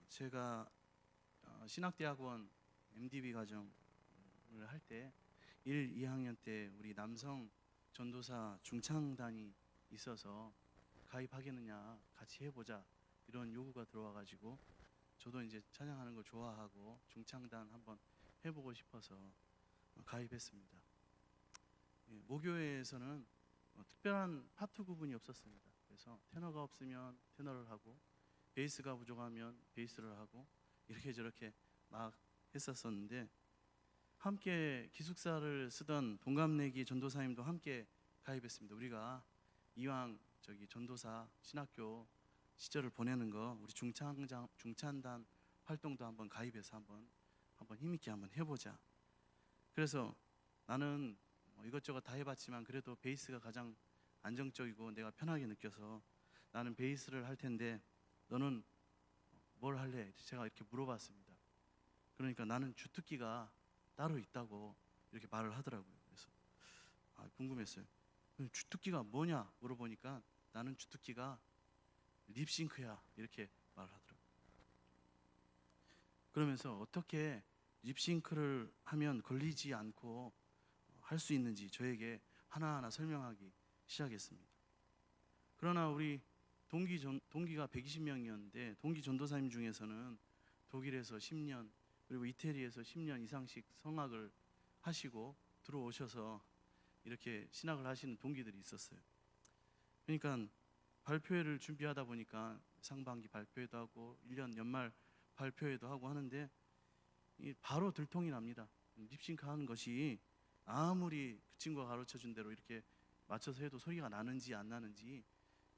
제가 신학대학원 MDB 과정을 할 때 1, 2학년 때 우리 남성 전도사 중창단이 있어서 가입하겠느냐, 같이 해보자, 이런 요구가 들어와가지고 저도 이제 찬양하는 걸 좋아하고 중창단 한번 해보고 싶어서 가입했습니다. 모교회에서는 특별한 파트 구분이 없었습니다. 그래서 테너가 없으면 테너를 하고, 베이스가 부족하면 베이스를 하고, 이렇게 저렇게 막 했었었는데, 함께 기숙사를 쓰던 동갑내기 전도사님도 함께 가입했습니다. 우리가 이왕 전도사 신학교 시절을 보내는 거, 우리 중찬단 활동도 한번 가입해서 한번 힘있게 한번 해보자. 그래서 나는 이것저것 다 해봤지만 그래도 베이스가 가장 안정적이고 내가 편하게 느껴서 나는 베이스를 할 텐데 너는 뭘 할래? 제가 이렇게 물어봤습니다. 그러니까 나는 주특기가 따로 있다고 이렇게 말을 하더라고요. 그래서 궁금했어요. 주특기가 뭐냐 물어보니까 나는 주특기가 립싱크야, 이렇게 말을 하더라고요. 그러면서 어떻게 립싱크를 하면 걸리지 않고 할 수 있는지 저에게 하나하나 설명하기 시작했습니다. 그러나 우리 동기가 120명이었는데 동기 전도사님 중에서는 독일에서 10년 그리고 이태리에서 10년 이상씩 성학을 하시고 들어오셔서 이렇게 신학을 하시는 동기들이 있었어요. 그러니까 발표회를 준비하다 보니까 상반기 발표회도 하고 1년 연말 발표회도 하고 하는데 바로 들통이 납니다. 립싱크 하는 것이 아무리 그 친구가 가르쳐준 대로 이렇게 맞춰서 해도 소리가 나는지 안 나는지,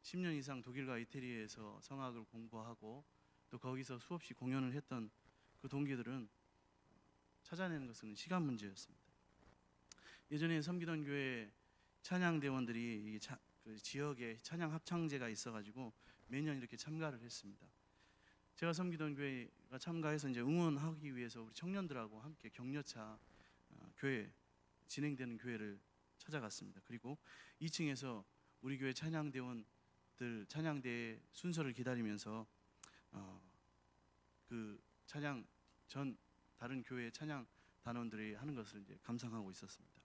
10년 이상 독일과 이태리에서 성악을 공부하고 또 거기서 수없이 공연을 했던 그 동기들은 찾아내는 것은 시간 문제였습니다. 예전에 섬기던 교회 찬양대원들이 그 지역에 찬양 합창제가 있어가지고 매년 이렇게 참가를 했습니다. 제가 섬기던 교회가 참가해서 이제 응원하기 위해서 우리 청년들하고 함께 격려차 교회 진행되는 교회를 찾아갔습니다. 그리고 2층에서 우리 교회 찬양대원들 찬양대 순서를 기다리면서 그 찬양 전 다른 교회 찬양 단원들이 하는 것을 이제 감상하고 있었습니다.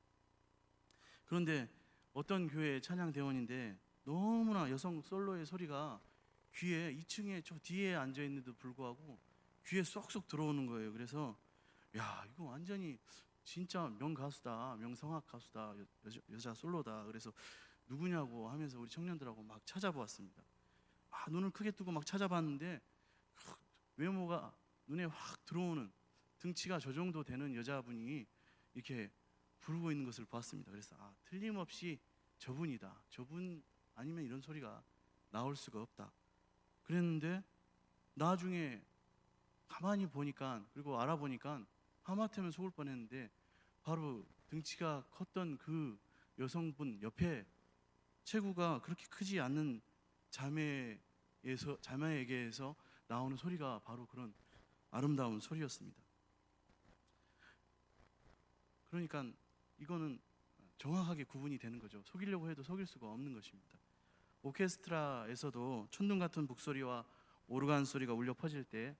그런데 어떤 교회 찬양대원인데 너무나 여성 솔로의 소리가 귀에 2층에 저 뒤에 앉아 있는데도 불구하고 귀에 쏙쏙 들어오는 거예요. 그래서 야, 이거 완전히 진짜 명가수다, 명성악 가수다, 여자 솔로다. 그래서 누구냐고 하면서 우리 청년들하고 막 찾아보았습니다. 눈을 크게 뜨고 막 찾아봤는데 외모가 눈에 확 들어오는, 등치가 저 정도 되는 여자분이 이렇게 부르고 있는 것을 봤습니다. 그래서 틀림없이 저분이다. 저분 아니면 이런 소리가 나올 수가 없다. 그랬는데 나중에 가만히 보니까, 그리고 알아보니까 하마터면 속을 뻔했는데 바로 등치가 컸던 그 여성분 옆에 체구가 그렇게 크지 않는 자매에게서 나오는 소리가 바로 그런 아름다운 소리였습니다. 그러니까 이거는 정확하게 구분이 되는 거죠. 속이려고 해도 속일 수가 없는 것입니다. 오케스트라에서도 천둥 같은 북소리와 오르간 소리가 울려 퍼질 때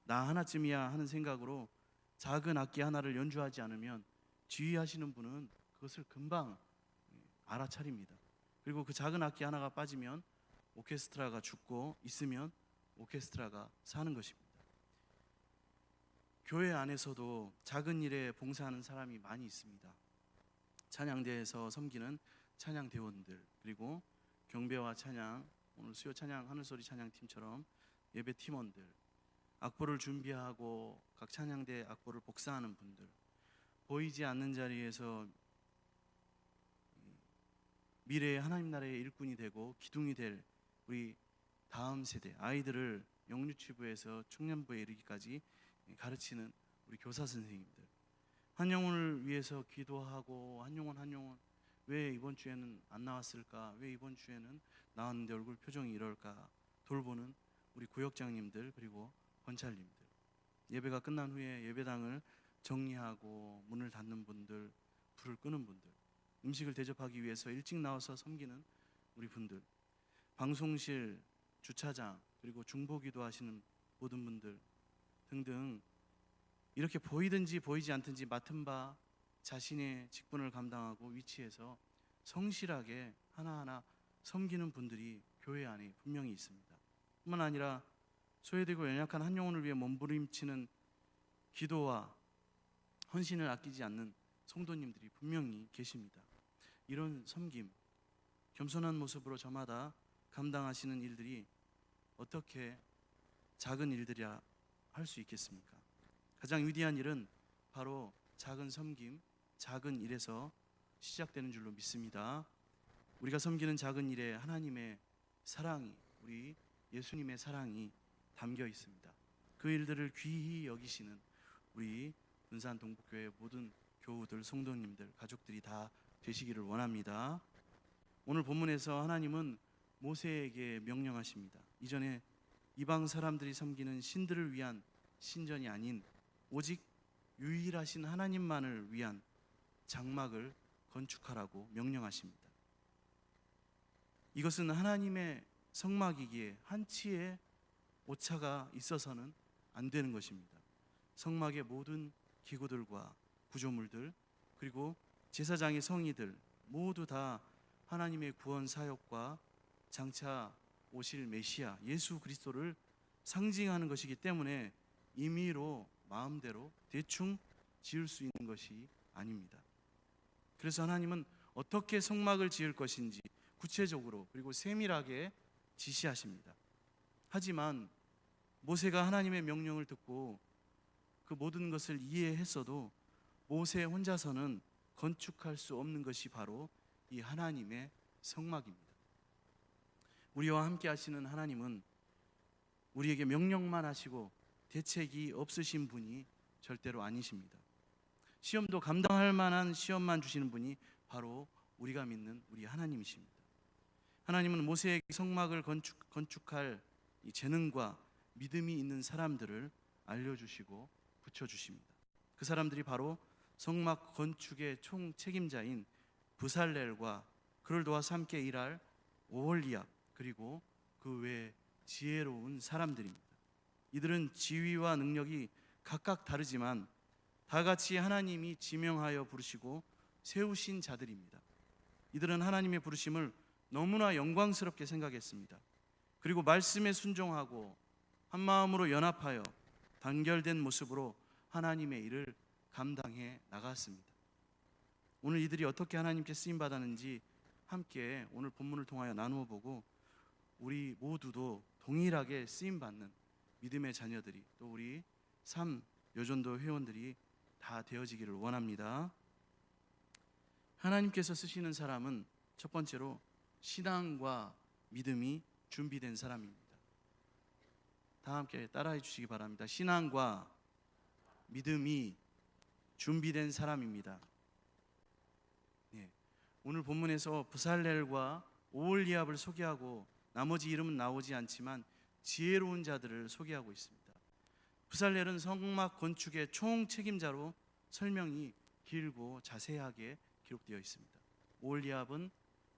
나 하나쯤이야 하는 생각으로 작은 악기 하나를 연주하지 않으면 지휘하시는 분은 그것을 금방 알아차립니다. 그리고 그 작은 악기 하나가 빠지면 오케스트라가 죽고, 있으면 오케스트라가 사는 것입니다. 교회 안에서도 작은 일에 봉사하는 사람이 많이 있습니다. 찬양대에서 섬기는 찬양대원들, 그리고 경배와 찬양, 오늘 수요 찬양 하늘소리 찬양팀처럼 예배 팀원들, 악보를 준비하고 각 찬양대 악보를 복사하는 분들, 보이지 않는 자리에서 미래의 하나님 나라의 일꾼이 되고 기둥이 될 우리 다음 세대 아이들을 영유치부에서 청년부에 이르기까지 가르치는 우리 교사 선생님들, 한 영혼을 위해서 기도하고 한 영혼 왜 이번 주에는 안 나왔을까, 왜 이번 주에는 나왔는데 얼굴 표정이 이럴까 돌보는 우리 구역장님들, 그리고 권찰님들, 예배가 끝난 후에 예배당을 정리하고 문을 닫는 분들, 불을 끄는 분들, 음식을 대접하기 위해서 일찍 나와서 섬기는 우리 분들, 방송실, 주차장, 그리고 중보기도 하시는 모든 분들 등등 이렇게 보이든지 보이지 않든지 맡은 바 자신의 직분을 감당하고 위치에서 성실하게 하나하나 섬기는 분들이 교회 안에 분명히 있습니다. 뿐만 아니라 소외되고 연약한 한 영혼을 위해 몸부림치는 기도와 헌신을 아끼지 않는 성도님들이 분명히 계십니다. 이런 섬김, 겸손한 모습으로 저마다 감당하시는 일들이 어떻게 작은 일들이라 할 수 있겠습니까? 가장 위대한 일은 바로 작은 섬김, 작은 일에서 시작되는 줄로 믿습니다. 우리가 섬기는 작은 일에 하나님의 사랑이, 우리 예수님의 사랑이 담겨 있습니다. 그 일들을 귀히 여기시는 우리 은산 동북교회 모든 교우들, 성도님들, 가족들이 다 되시기를 원합니다. 오늘 본문에서 하나님은 모세에게 명령하십니다. 이전에 이방 사람들이 섬기는 신들을 위한 신전이 아닌 오직 유일하신 하나님만을 위한 장막을 건축하라고 명령하십니다. 이것은 하나님의 성막이기에 한치의 오차가 있어서는 안 되는 것입니다. 성막의 모든 기구들과 구조물들, 그리고 제사장의 성의들 모두 다 하나님의 구원 사역과 장차 오실 메시아 예수 그리스도를 상징하는 것이기 때문에 임의로 마음대로 대충 지을 수 있는 것이 아닙니다. 그래서 하나님은 어떻게 성막을 지을 것인지 구체적으로 그리고 세밀하게 지시하십니다. 하지만 모세가 하나님의 명령을 듣고 그 모든 것을 이해했어도 모세 혼자서는 건축할 수 없는 것이 바로 이 하나님의 성막입니다. 우리와 함께 하시는 하나님은 우리에게 명령만 하시고 대책이 없으신 분이 절대로 아니십니다. 시험도 감당할 만한 시험만 주시는 분이 바로 우리가 믿는 우리 하나님이십니다. 하나님은 모세에게 성막을 건축할 이 재능과 믿음이 있는 사람들을 알려주시고 붙여주십니다. 그 사람들이 바로 성막 건축의 총 책임자인 브살렐과 그를 도와서 함께 일할 오홀리압, 그리고 그 외 지혜로운 사람들입니다. 이들은 지위와 능력이 각각 다르지만 다 같이 하나님이 지명하여 부르시고 세우신 자들입니다. 이들은 하나님의 부르심을 너무나 영광스럽게 생각했습니다. 그리고 말씀에 순종하고 한 마음으로 연합하여 단결된 모습으로 하나님의 일을 감당해 나갔습니다. 오늘 이들이 어떻게 하나님께 쓰임 받았는지 함께 오늘 본문을 통하여 나누어 보고 우리 모두도 동일하게 쓰임 받는 믿음의 자녀들이 또 우리 요전도 회원들이 다 되어지기를 원합니다. 하나님께서 쓰시는 사람은 첫 번째로 신앙과 믿음이 준비된 사람입니다. 다 함께 따라해 주시기 바랍니다. 신앙과 믿음이 준비된 사람입니다. 네. 오늘 본문에서 브살렐과 오홀리압을 소개하고 나머지 이름은 나오지 않지만 지혜로운 자들을 소개하고 있습니다. 브살렐은 성막 건축의 총 책임자로 설명이 길고 자세하게 기록되어 있습니다. 오홀리압은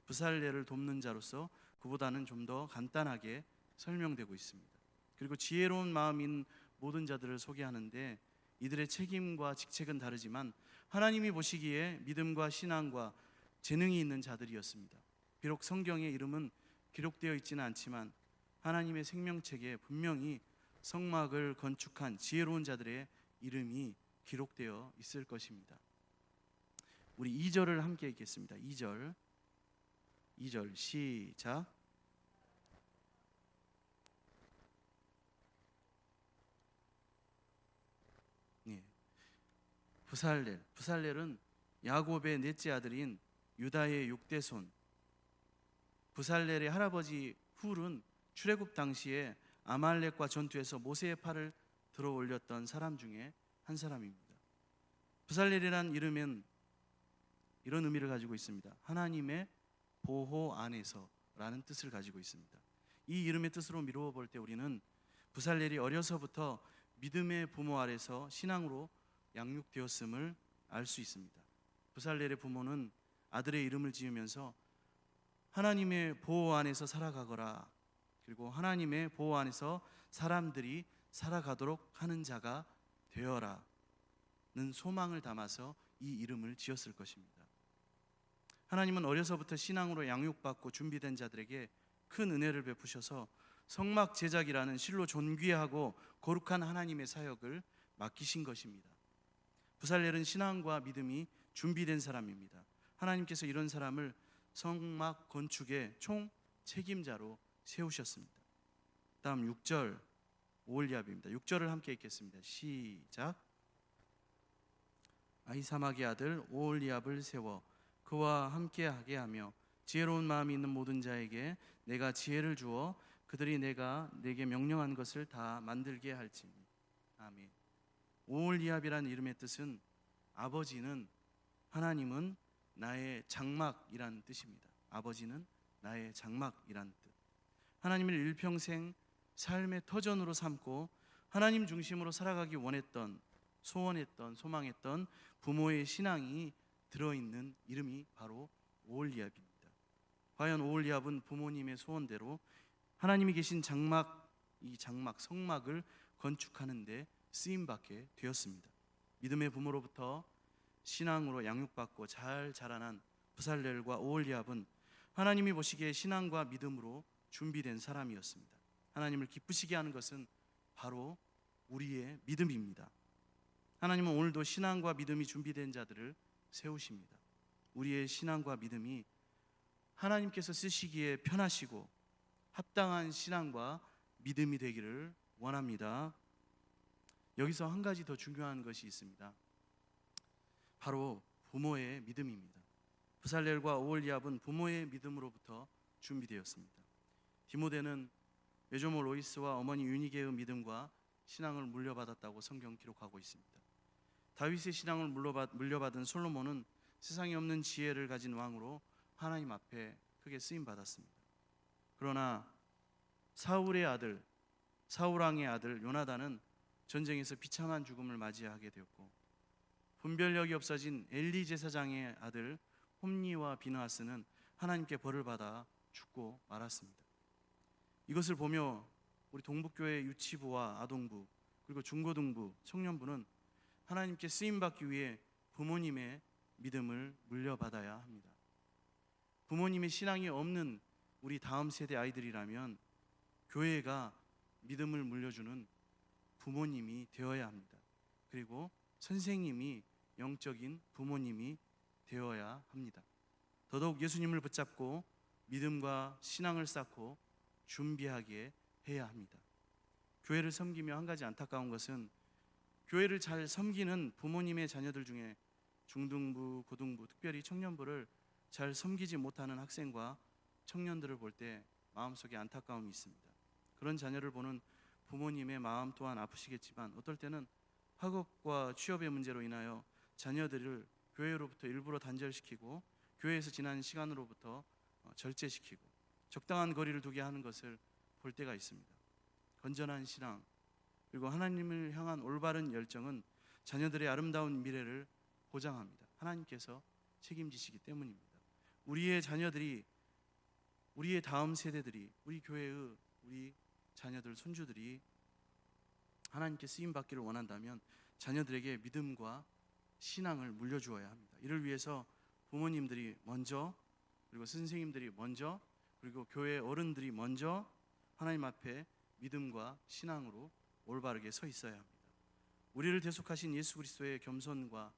브살렐을 돕는 자로서 그보다는 좀 더 간단하게 설명되고 있습니다. 그리고 지혜로운 마음인 모든 자들을 소개하는데 이들의 책임과 직책은 다르지만 하나님이 보시기에 믿음과 신앙과 재능이 있는 자들이었습니다. 비록 성경의 이름은 기록되어 있지는 않지만 하나님의 생명책에 분명히 성막을 건축한 지혜로운 자들의 이름이 기록되어 있을 것입니다. 우리 2절을 함께 읽겠습니다. 2절 시작. 네. 브살렐은 야곱의 넷째 아들인 유다의 6대 손. 브살렐의 할아버지 훌은 출애굽 당시에 아말렉과 전투에서 모세의 팔을 들어 올렸던 사람 중에 한 사람입니다. 브살렐이란 이름은 이런 의미를 가지고 있습니다. 하나님의 보호 안에서라는 뜻을 가지고 있습니다. 이 이름의 뜻으로 미루어 볼 때 우리는 브살렐이 어려서부터 믿음의 부모 아래서 신앙으로 양육되었음을 알 수 있습니다. 브살렐의 부모는 아들의 이름을 지으면서 하나님의 보호 안에서 살아가거라, 그리고 하나님의 보호 안에서 사람들이 살아가도록 하는 자가 되어라 는 소망을 담아서 이 이름을 지었을 것입니다. 하나님은 어려서부터 신앙으로 양육받고 준비된 자들에게 큰 은혜를 베푸셔서 성막 제작이라는 실로 존귀하고 거룩한 하나님의 사역을 맡기신 것입니다. 부살렐은 신앙과 믿음이 준비된 사람입니다. 하나님께서 이런 사람을 성막 건축의 총 책임자로 세우셨습니다. 다음 6절 오홀리압입니다. 6절을 함께 읽겠습니다. 시작. 아히사막의 아들 오홀리압을 세워 그와 함께하게 하며 지혜로운 마음이 있는 모든 자에게 내가 지혜를 주어 그들이 내가 내게 명령한 것을 다 만들게 할지니. 아멘. 오홀리압이라는 이름의 뜻은 아버지는, 하나님은 나의 장막이라는 뜻입니다. 아버지는 나의 장막이라는 뜻. 하나님을 일평생 삶의 터전으로 삼고 하나님 중심으로 살아가기 원했던, 소원했던, 소망했던 부모의 신앙이 들어있는 이름이 바로 오홀리압입니다. 과연 오홀리압은 부모님의 소원대로 하나님이 계신 장막, 이 장막, 성막을 건축하는 데 쓰임받게 되었습니다. 믿음의 부모로부터 신앙으로 양육받고 잘 자라난 부살렐과 오홀리압은 하나님이 보시기에 신앙과 믿음으로 준비된 사람이었습니다. 하나님을 기쁘시게 하는 것은 바로 우리의 믿음입니다. 하나님은 오늘도 신앙과 믿음이 준비된 자들을 세우십니다. 우리의 신앙과 믿음이 하나님께서 쓰시기에 편하시고 합당한 신앙과 믿음이 되기를 원합니다. 여기서 한 가지 더 중요한 것이 있습니다. 바로 부모의 믿음입니다. 부살렐과 오홀리압은 부모의 믿음으로부터 준비되었습니다. 디모데는 외조모 로이스와 어머니 유니게의 믿음과 신앙을 물려받았다고 성경 기록하고 있습니다. 다윗의 신앙을 물려받은 솔로몬은 세상에 없는 지혜를 가진 왕으로 하나님 앞에 크게 쓰임받았습니다. 그러나 사울 왕의 아들 요나단은 전쟁에서 비참한 죽음을 맞이하게 되었고, 분별력이 없어진 엘리 제사장의 아들 홈니와 비느하스는 하나님께 벌을 받아 죽고 말았습니다. 이것을 보며 우리 동북교회 유치부와 아동부, 그리고 중고등부, 청년부는 하나님께 쓰임받기 위해 부모님의 믿음을 물려받아야 합니다. 부모님의 신앙이 없는 우리 다음 세대 아이들이라면 교회가 믿음을 물려주는 부모님이 되어야 합니다. 그리고 선생님이 영적인 부모님이 되어야 합니다. 더더욱 예수님을 붙잡고 믿음과 신앙을 쌓고 준비하게 해야 합니다. 교회를 섬기며 한 가지 안타까운 것은 교회를 잘 섬기는 부모님의 자녀들 중에 중등부, 고등부, 특별히 청년부를 잘 섬기지 못하는 학생과 청년들을 볼 때 마음속에 안타까움이 있습니다. 그런 자녀를 보는 부모님의 마음 또한 아프시겠지만 어떨 때는 학업과 취업의 문제로 인하여 자녀들을 교회로부터 일부러 단절시키고 교회에서 지난 시간으로부터 절제시키고 적당한 거리를 두게 하는 것을 볼 때가 있습니다. 건전한 신앙 그리고 하나님을 향한 올바른 열정은 자녀들의 아름다운 미래를 보장합니다. 하나님께서 책임지시기 때문입니다. 우리의 자녀들이, 우리의 다음 세대들이, 우리 교회의 우리 자녀들, 손주들이 하나님께 쓰임받기를 원한다면 자녀들에게 믿음과 신앙을 물려주어야 합니다. 이를 위해서 부모님들이 먼저, 그리고 선생님들이 먼저, 그리고 교회 어른들이 먼저 하나님 앞에 믿음과 신앙으로 올바르게 서 있어야 합니다. 우리를 대속하신 예수 그리스도의 겸손과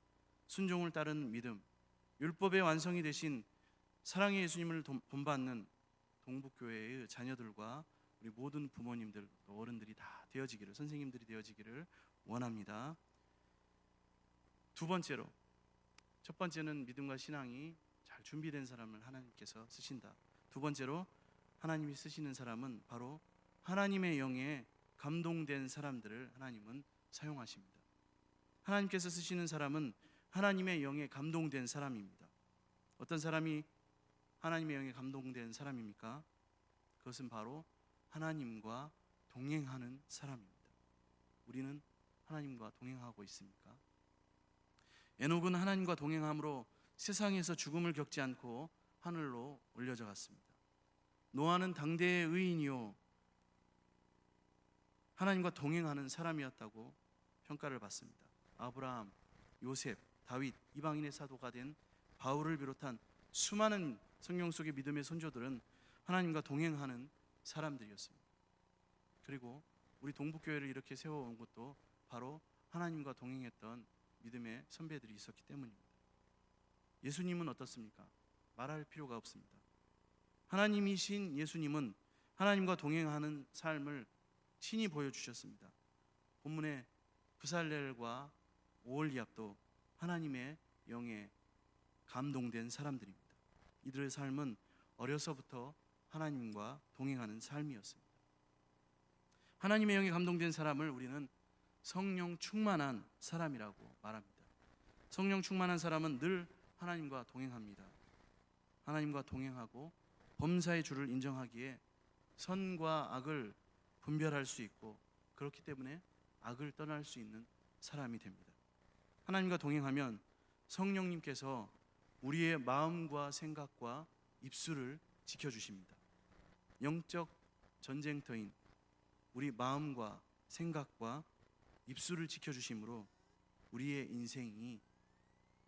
순종을 따른 믿음, 율법의 완성이 되신 사랑의 예수님을 본받는 동북교회의 자녀들과 우리 모든 부모님들, 어른들이 다 되어지기를, 선생님들이 되어지기를 원합니다. 두 번째로, 첫 번째는 믿음과 신앙이 잘 준비된 사람을 하나님께서 쓰신다. 두 번째로 하나님이 쓰시는 사람은 바로 하나님의 영에 감동된 사람들을 하나님은 사용하십니다. 하나님께서 쓰시는 사람은 하나님의 영에 감동된 사람입니다. 어떤 사람이 하나님의 영에 감동된 사람입니까? 그것은 바로 하나님과 동행하는 사람입니다. 우리는 하나님과 동행하고 있습니까? 에녹은 하나님과 동행함으로 세상에서 죽음을 겪지 않고 하늘로 올려져 갔습니다. 노아는 당대의 의인이요 하나님과 동행하는 사람이었다고 평가를 받습니다. 아브라함, 요셉, 다윗, 이방인의 사도가 된 바울을 비롯한 수많은 성경 속의 믿음의 선조들은 하나님과 동행하는 사람들이었습니다. 그리고 우리 동북교회를 이렇게 세워온 것도 바로 하나님과 동행했던 믿음의 선배들이 있었기 때문입니다. 예수님은 어떻습니까? 말할 필요가 없습니다. 하나님이신 예수님은 하나님과 동행하는 삶을 친히 보여주셨습니다. 본문의 부살렐과 오홀리압도 하나님의 영에 감동된 사람들입니다. 이들의 삶은 어려서부터 하나님과 동행하는 삶이었습니다. 하나님의 영에 감동된 사람을 우리는 성령 충만한 사람이라고 말합니다. 성령 충만한 사람은 늘 하나님과 동행합니다. 하나님과 동행하고 범사의 주를 인정하기에 선과 악을 분별할 수 있고, 그렇기 때문에 악을 떠날 수 있는 사람이 됩니다. 하나님과 동행하면 성령님께서 우리의 마음과 생각과 입술을 지켜주십니다. 영적 전쟁터인 우리 마음과 생각과 입술을 지켜주심으로 우리의 인생이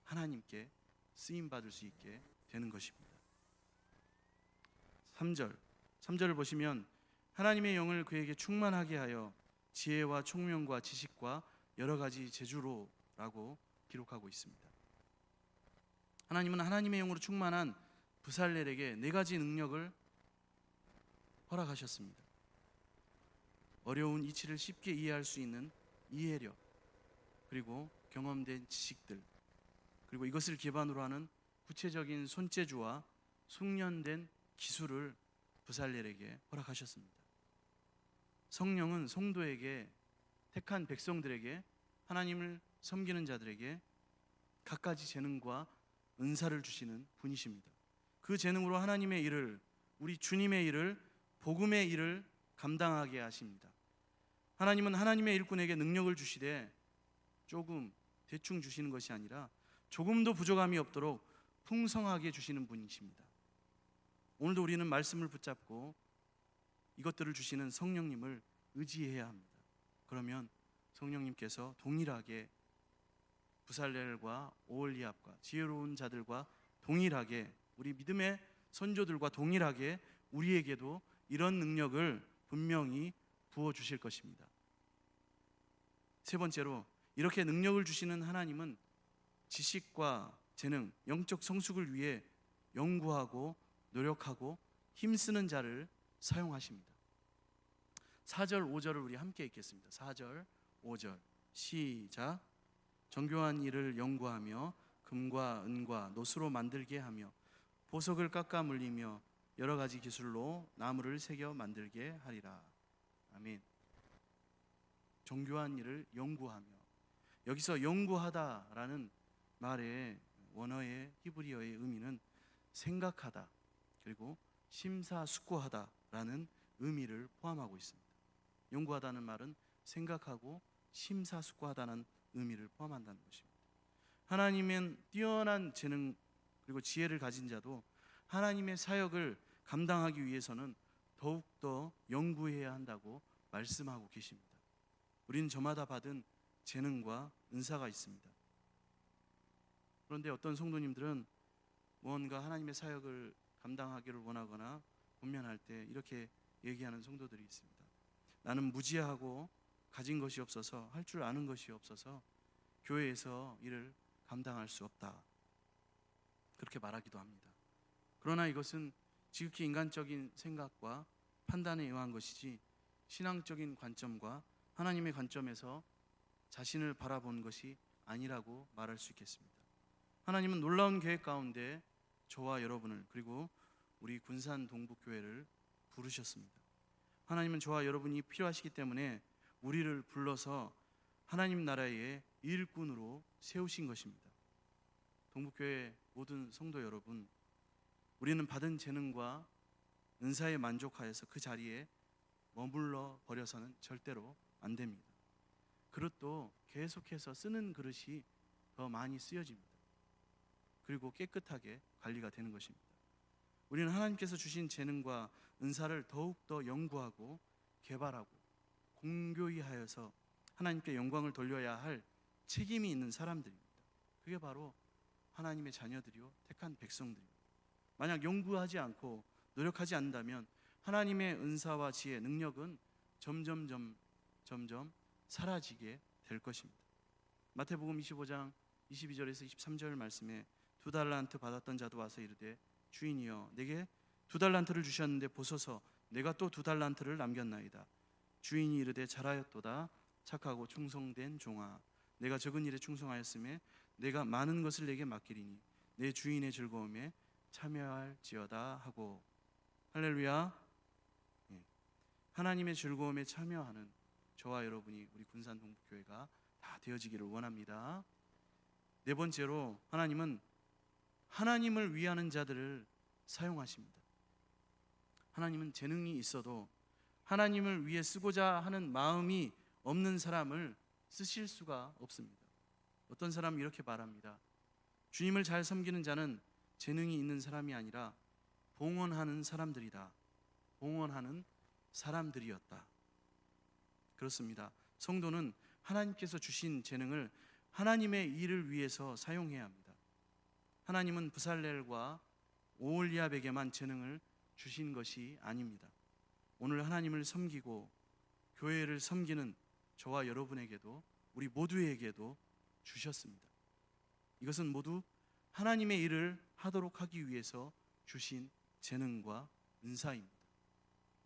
하나님께 쓰임받을 수 있게 되는 것입니다. 3절을 보시면 하나님의 영을 그에게 충만하게 하여 지혜와 총명과 지식과 여러 가지 재주로라고 기록하고 있습니다. 하나님은 하나님의 영으로 충만한 부살렐에게 4가지 능력을 허락하셨습니다. 어려운 이치를 쉽게 이해할 수 있는 이해력, 그리고 경험된 지식들, 그리고 이것을 기반으로 하는 구체적인 손재주와 숙련된 기술을 부살렐에게 허락하셨습니다. 성령은 성도에게, 택한 백성들에게, 하나님을 섬기는 자들에게 갖가지 재능과 은사를 주시는 분이십니다. 그 재능으로 하나님의 일을, 우리 주님의 일을, 복음의 일을 감당하게 하십니다. 하나님은 하나님의 일꾼에게 능력을 주시되 조금 대충 주시는 것이 아니라 조금도 부족함이 없도록 풍성하게 주시는 분이십니다. 오늘도 우리는 말씀을 붙잡고 이것들을 주시는 성령님을 의지해야 합니다. 그러면 성령님께서 동일하게 부살렐과 오홀리압과 지혜로운 자들과 동일하게, 우리 믿음의 선조들과 동일하게 우리에게도 이런 능력을 분명히 부어주실 것입니다. 3번째로, 이렇게 능력을 주시는 하나님은 지식과 재능, 영적 성숙을 위해 연구하고 노력하고 힘쓰는 자를 사용하십니다. 4절, 5절을 우리 함께 읽겠습니다. 4절, 5절 시작. 정교한 일을 연구하며 금과 은과 노수로 만들게 하며 보석을 깎아 물리며 여러 가지 기술로 나무를 새겨 만들게 하리라. 아멘. 정교한 일을 연구하며, 여기서 연구하다라는 말의 원어의 히브리어의 의미는 생각하다, 그리고 심사숙고하다라는 의미를 포함하고 있습니다. 연구하다는 말은 생각하고 심사숙고하다는 의미를 포함한다는 것입니다. 하나님은 뛰어난 재능 그리고 지혜를 가진 자도 하나님의 사역을 감당하기 위해서는 더욱더 연구해야 한다고 말씀하고 계십니다. 우리는 저마다 받은 재능과 은사가 있습니다. 그런데 어떤 성도님들은 무언가 하나님의 사역을 감당하기를 원하거나 권면할 때 이렇게 얘기하는 성도들이 있습니다. 나는 무지하고 가진 것이 없어서, 할 줄 아는 것이 없어서 교회에서 일을 감당할 수 없다, 그렇게 말하기도 합니다. 그러나 이것은 지극히 인간적인 생각과 판단에 의한 것이지 신앙적인 관점과 하나님의 관점에서 자신을 바라본 것이 아니라고 말할 수 있겠습니다. 하나님은 놀라운 계획 가운데 저와 여러분을, 그리고 우리 군산 동북교회를 부르셨습니다. 하나님은 저와 여러분이 필요하시기 때문에 우리를 불러서 하나님 나라의 일꾼으로 세우신 것입니다. 동북교회 모든 성도 여러분, 우리는 받은 재능과 은사에 만족하여서 그 자리에 머물러 버려서는 절대로 안 됩니다. 그릇도 계속해서 쓰는 그릇이 더 많이 쓰여집니다. 그리고 깨끗하게 관리가 되는 것입니다. 우리는 하나님께서 주신 재능과 은사를 더욱더 연구하고 개발하고 공교히 하여서 하나님께 영광을 돌려야 할 책임이 있는 사람들입니다. 그게 바로 하나님의 자녀들이요 택한 백성들입니다. 만약 연구하지 않고 노력하지 않는다면 하나님의 은사와 지혜, 능력은 점점 사라지게 될 것입니다. 마태복음 25장 22절에서 23절 말씀에 2달란트 받았던 자도 와서 이르되 주인이여 내게 2달란트를 주셨는데 보소서 내가 또 2달란트를 남겼나이다. 주인이 이르되 잘하였도다 착하고 충성된 종아 내가 적은 일에 충성하였음에 내가 많은 것을 내게 맡기리니 내 주인의 즐거움에 참여할지어다 하고. 할렐루야. 하나님의 즐거움에 참여하는 저와 여러분이 우리 군산 동북교회가 다 되어지기를 원합니다. 네 번째로 하나님은 하나님을 위하는 자들을 사용하십니다. 하나님은 재능이 있어도 하나님을 위해 쓰고자 하는 마음이 없는 사람을 쓰실 수가 없습니다. 어떤 사람은 이렇게 말합니다. 주님을 잘 섬기는 자는 재능이 있는 사람이 아니라 봉헌하는 사람들이다. 봉헌하는 사람들이었다. 그렇습니다. 성도는 하나님께서 주신 재능을 하나님의 일을 위해서 사용해야 합니다. 하나님은 부살렐과 오홀리압에게만 재능을 주신 것이 아닙니다. 오늘 하나님을 섬기고 교회를 섬기는 저와 여러분에게도 우리 모두에게도 주셨습니다. 이것은 모두 하나님의 일을 하도록 하기 위해서 주신 재능과 은사입니다.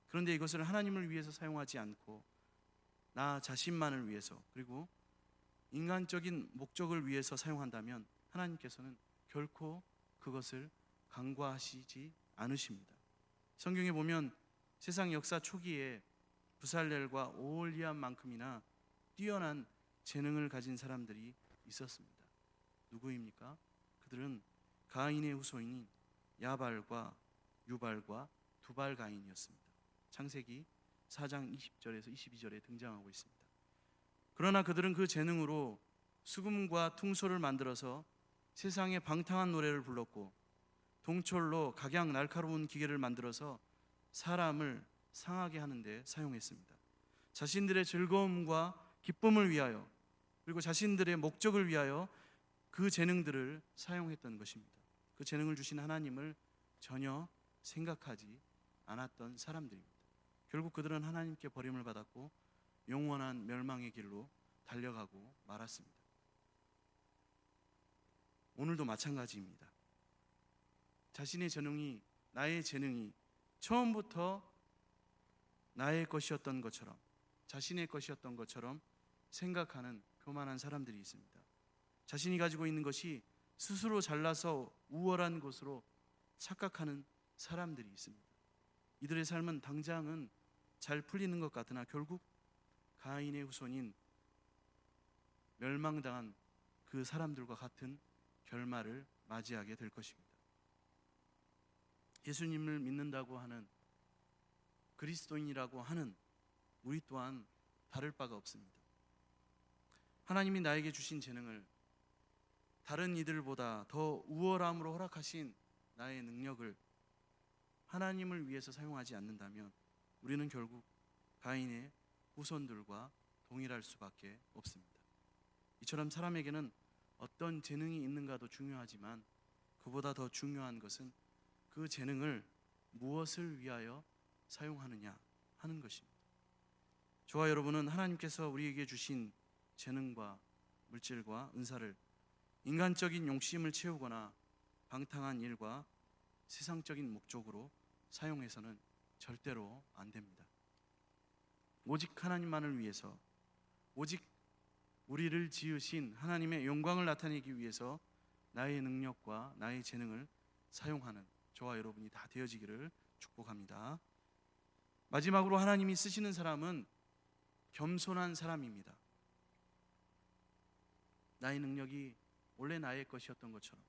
그런데 이것을 하나님을 위해서 사용하지 않고 나 자신만을 위해서 그리고 인간적인 목적을 위해서 사용한다면 하나님께서는 결코 그것을 간과하시지 않으십니다. 성경에 보면 세상 역사 초기에 부살렐과 오홀리압만큼이나 뛰어난 재능을 가진 사람들이 있었습니다. 누구입니까? 그들은 가인의 후손인 야발과 유발과 두발 가인이었습니다. 창세기 4장 20절에서 22절에 등장하고 있습니다. 그러나 그들은 그 재능으로 수금과 퉁소를 만들어서 세상에 방탕한 노래를 불렀고 동철로 각양 날카로운 기계를 만들어서 사람을 상하게 하는데 사용했습니다. 자신들의 즐거움과 기쁨을 위하여 그리고 자신들의 목적을 위하여 그 재능들을 사용했던 것입니다. 그 재능을 주신 하나님을 전혀 생각하지 않았던 사람들입니다. 결국 그들은 하나님께 버림을 받았고 영원한 멸망의 길로 달려가고 말았습니다. 오늘도 마찬가지입니다. 자신의 재능이 나의 재능이 처음부터 나의 것이었던 것처럼 자신의 것이었던 것처럼 생각하는 교만한 사람들이 있습니다. 자신이 가지고 있는 것이 스스로 잘나서 우월한 것으로 착각하는 사람들이 있습니다. 이들의 삶은 당장은 잘 풀리는 것 같으나 결국 가인의 후손인 멸망당한 그 사람들과 같은 결말을 맞이하게 될 것입니다. 예수님을 믿는다고 하는 그리스도인이라고 하는 우리 또한 다를 바가 없습니다. 하나님이 나에게 주신 재능을 다른 이들보다 더 우월함으로 허락하신 나의 능력을 하나님을 위해서 사용하지 않는다면 우리는 결국 가인의 후손들과 동일할 수밖에 없습니다. 이처럼 사람에게는 어떤 재능이 있는가도 중요하지만 그보다 더 중요한 것은 그 재능을 무엇을 위하여 사용하느냐 하는 것입니다. 저와 여러분은 하나님께서 우리에게 주신 재능과 물질과 은사를 인간적인 욕심을 채우거나 방탕한 일과 세상적인 목적으로 사용해서는 절대로 안 됩니다. 오직 하나님만을 위해서, 오직 우리를 지으신 하나님의 영광을 나타내기 위해서 나의 능력과 나의 재능을 사용하는 저와 여러분이 다 되어지기를 축복합니다. 마지막으로 하나님이 쓰시는 사람은 겸손한 사람입니다. 나의 능력이 원래 나의 것이었던 것처럼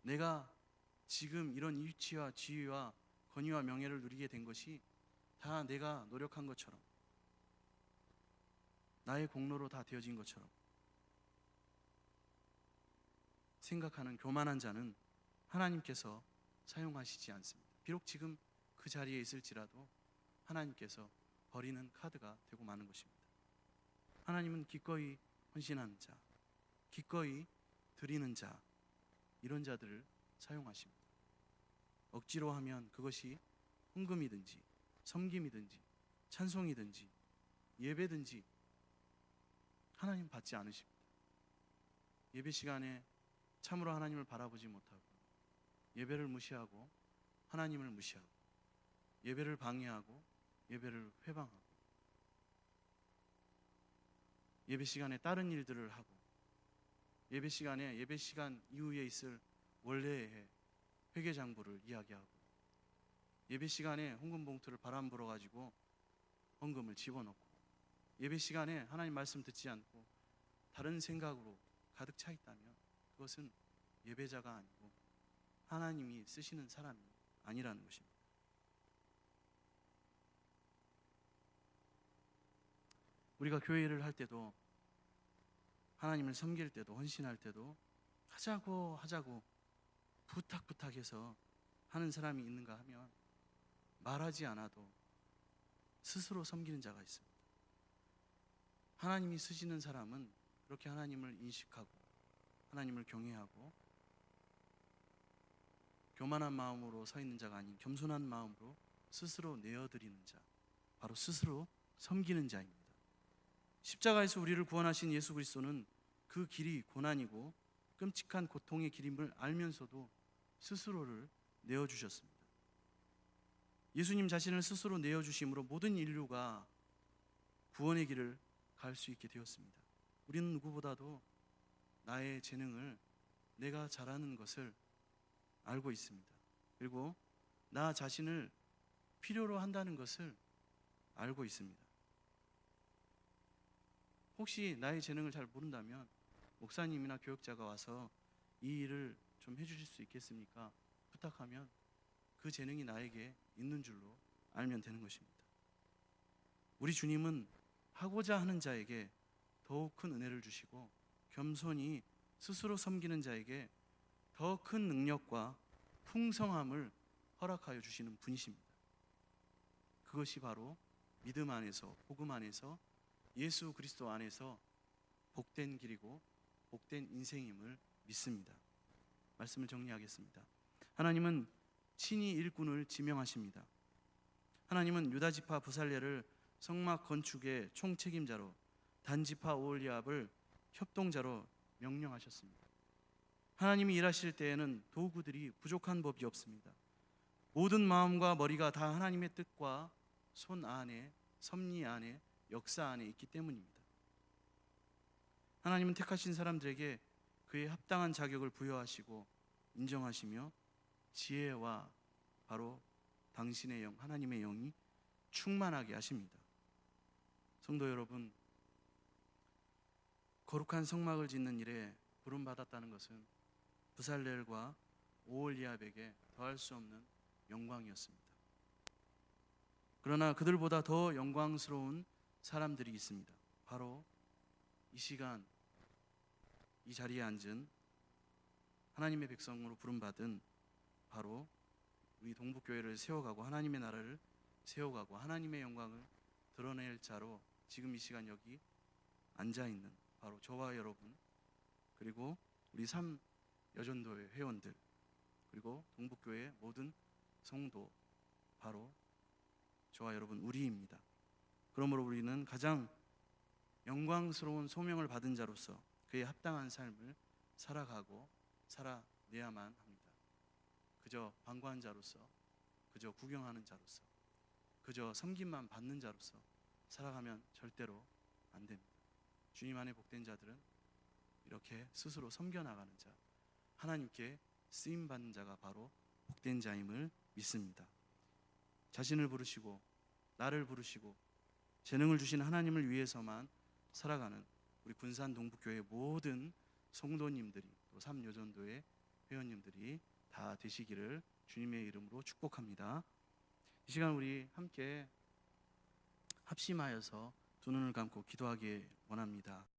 내가 지금 이런 위치와 지위와 권위와 명예를 누리게 된 것이 다 내가 노력한 것처럼 나의 공로로 다 되어진 것처럼 생각하는 교만한 자는 하나님께서 사용하시지 않습니다. 비록 지금 그 자리에 있을지라도 하나님께서 버리는 카드가 되고 마는 것입니다. 하나님은 기꺼이 헌신하는 자, 기꺼이 드리는 자, 이런 자들을 사용하십니다. 억지로 하면 그것이 헌금이든지 섬김이든지 찬송이든지 예배든지 하나님 받지 않으십니다. 예배 시간에 참으로 하나님을 바라보지 못하고 예배를 무시하고 하나님을 무시하고 예배를 방해하고 예배를 회방하고 예배 시간에 다른 일들을 하고 예배 시간에 예배 시간 이후에 있을 원래의 회개장부를 이야기하고 예배 시간에 헌금 봉투를 바람 불어 가지고 헌금을 집어넣고 예배 시간에 하나님 말씀 듣지 않고 다른 생각으로 가득 차 있다면 그것은 예배자가 아니고 하나님이 쓰시는 사람이 아니라는 것입니다. 우리가 교회를 할 때도 하나님을 섬길 때도 헌신할 때도 하자고 부탁해서 하는 사람이 있는가 하면 말하지 않아도 스스로 섬기는 자가 있습니다. 하나님이 쓰시는 사람은 그렇게 하나님을 인식하고 하나님을 경외하고 교만한 마음으로 서 있는 자가 아닌 겸손한 마음으로 스스로 내어드리는 자, 바로 스스로 섬기는 자입니다. 십자가에서 우리를 구원하신 예수 그리스도는 그 길이 고난이고 끔찍한 고통의 길임을 알면서도 스스로를 내어주셨습니다. 예수님 자신을 스스로 내어주심으로 모든 인류가 구원의 길을 갈 수 있게 되었습니다. 우리는 누구보다도 나의 재능을 내가 잘하는 것을 알고 있습니다. 그리고 나 자신을 필요로 한다는 것을 알고 있습니다. 혹시 나의 재능을 잘 모른다면 목사님이나 교역자가 와서 이 일을 좀 해주실 수 있겠습니까? 부탁하면 그 재능이 나에게 있는 줄로 알면 되는 것입니다. 우리 주님은 하고자 하는 자에게 더욱 큰 은혜를 주시고 겸손히 스스로 섬기는 자에게 더 큰 능력과 풍성함을 허락하여 주시는 분이십니다. 그것이 바로 믿음 안에서 복음 안에서 예수 그리스도 안에서 복된 길이고 복된 인생임을 믿습니다. 말씀을 정리하겠습니다. 하나님은 친히 일꾼을 지명하십니다. 하나님은 유다 지파 부살레를 성막 건축의 총책임자로 단 지파 오홀리압을 협동자로 명령하셨습니다. 하나님이 일하실 때에는 도구들이 부족한 법이 없습니다. 모든 마음과 머리가 다 하나님의 뜻과 손 안에, 섭리 안에, 역사 안에 있기 때문입니다. 하나님은 택하신 사람들에게 그에 합당한 자격을 부여하시고 인정하시며 지혜와 바로 당신의 영, 하나님의 영이 충만하게 하십니다. 성도 여러분, 거룩한 성막을 짓는 일에 부름받았다는 것은 부살렐과 오홀리압에게 더할 수 없는 영광이었습니다. 그러나 그들보다 더 영광스러운 사람들이 있습니다. 바로 이 시간 이 자리에 앉은 하나님의 백성으로 부름받은 바로 우리 동북교회를 세워가고 하나님의 나라를 세워가고 하나님의 영광을 드러낼 자로 지금 이 시간 여기 앉아있는 바로 저와 여러분, 그리고 우리 여전도회 회원들, 그리고 동북교회 모든 성도, 바로 저와 여러분 우리입니다. 그러므로 우리는 가장 영광스러운 소명을 받은 자로서 그에 합당한 삶을 살아가고 살아내야만 합니다. 그저 방관한 자로서, 그저 구경하는 자로서, 그저 섬김만 받는 자로서 살아가면 절대로 안 됩니다. 주님 안에 복된 자들은 이렇게 스스로 섬겨나가는 자, 하나님께 쓰임받는 자가 바로 복된 자임을 믿습니다. 자신을 부르시고 나를 부르시고 재능을 주신 하나님을 위해서만 살아가는 우리 군산 동북교회 모든 성도님들이, 또 삼여전도의 회원님들이 다 되시기를 주님의 이름으로 축복합니다. 이 시간 우리 함께 합심하여서 두 눈을 감고 기도하기 원합니다.